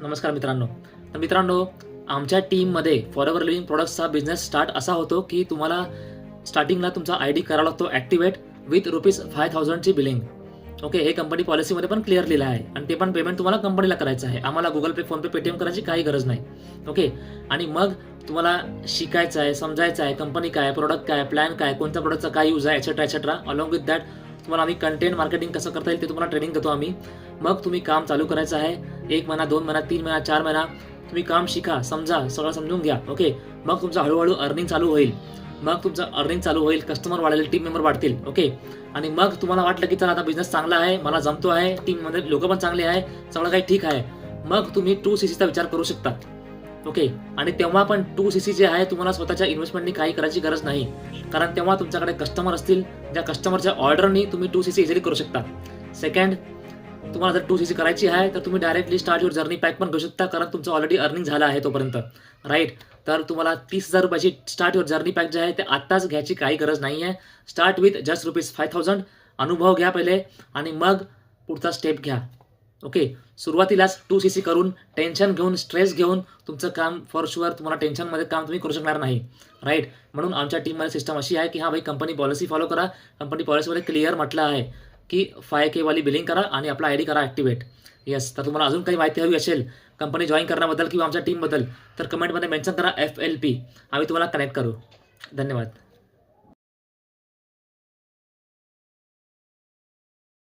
नमस्कार मित्रांनो. तर मित्रांनो, आमच्या टीममध्ये फॉरएव्हर लिव्हिंग प्रॉडक्ट्सचा बिझनेस स्टार्ट असा होतो की तुम्हाला स्टार्टिंगला तुमचा आयडी करावा लागतो ॲक्टिवेट विथ ₹5000ची बिलिंग. ओके, हे कंपनी पॉलिसीमध्ये पण क्लिअर लिहिलं आहे आणि ते पण पेमेंट तुम्हाला कंपनीला करायचं आहे. आम्हाला गुगल पे, फोनपे, पेटीएम करायची काही गरज नाही. ओके, आणि मग तुम्हाला शिकायचं आहे, समजायचं आहे कंपनी काय, प्रोडक्ट काय, प्लॅन काय, कोणत्या प्रोडक्टचा काय यूज आहे, etcetera etcetera. Along with that तुम्हाला आम्ही कंटेंट मार्केटिंग कसं करता येईल ते तुम्हाला ट्रेनिंग देतो आम्ही. मग तुम्ही काम चालू करायचं आहे. 1 महिना, 2 महिना, 3 महिना, 4 महिना तुम्ही काम शिका, समजा, सगळं समजून घ्या. ओके, मग तुमचं हळूहळू अर्निंग चालू होईल. मग तुमचं अर्निंग चालू होईल, कस्टमर वाढेल, टीम मेंबर वाढतील. ओके, आणि मग तुम्हाला वाटलं की चला आता बिझनेस चांगला आहे, मला जमतो आहे, टीममध्ये लोकं पण चांगली आहे, सगळं काही ठीक आहे. मग तुम्ही 2CCचा विचार करू शकता. ओके, आणि तेव्हा पण 2CC जे आहे तुम्हाला स्वतःच्या इन्व्हेस्टमेंटनी काही करायची गरज नाही. कारण तेव्हा तुमच्याकडे कस्टमर असतील, ज्या कस्टमरच्या ऑर्डरनी तुम्ही 2CC इझिली करू शकता. सेकंड, तुम्हाला जर 2CC करायची आहे तर तुम्ही directly start your journey pack पण घेऊ शकता, कारण तुमचं ऑलरेडी अर्निंग झालं आहे तोपर्यंत. राईट, तर तुम्हाला ₹30,000ची स्टार्ट युअर जर्नी पॅक जे आहे ते आत्ताच घ्यायची काही गरज नाही आहे. Start with just ₹5,000. अनुभव घ्या पहिले आणि मग पुढचा स्टेप घ्या. ओके, सुरुवातीलाच 2CC करून टेन्शन घेऊन, स्ट्रेस घेऊन तुमचं काम फॉर शुअर तुम्हाला टेन्शनमध्ये काम तुम्ही करू शकणार नाही. राईट, म्हणून आमच्या टीममध्ये सिस्टम अशी आहे की हां भाई, कंपनी पॉलिसी फॉलो करा. कंपनी पॉलिसीमध्ये क्लिअर म्हटलं आहे की 5K वाली बिलिंग करा आणि आपला आयडी करा ॲक्टिवेट. येस, तर तुम्हाला अजून काही माहिती हवी असेल कंपनी जॉईन करण्याबद्दल किंवा आमच्या टीमबद्दल तर कमेंटमध्ये मेन्शन करा FLP. आम्ही तुम्हाला कनेक्ट करू. धन्यवाद.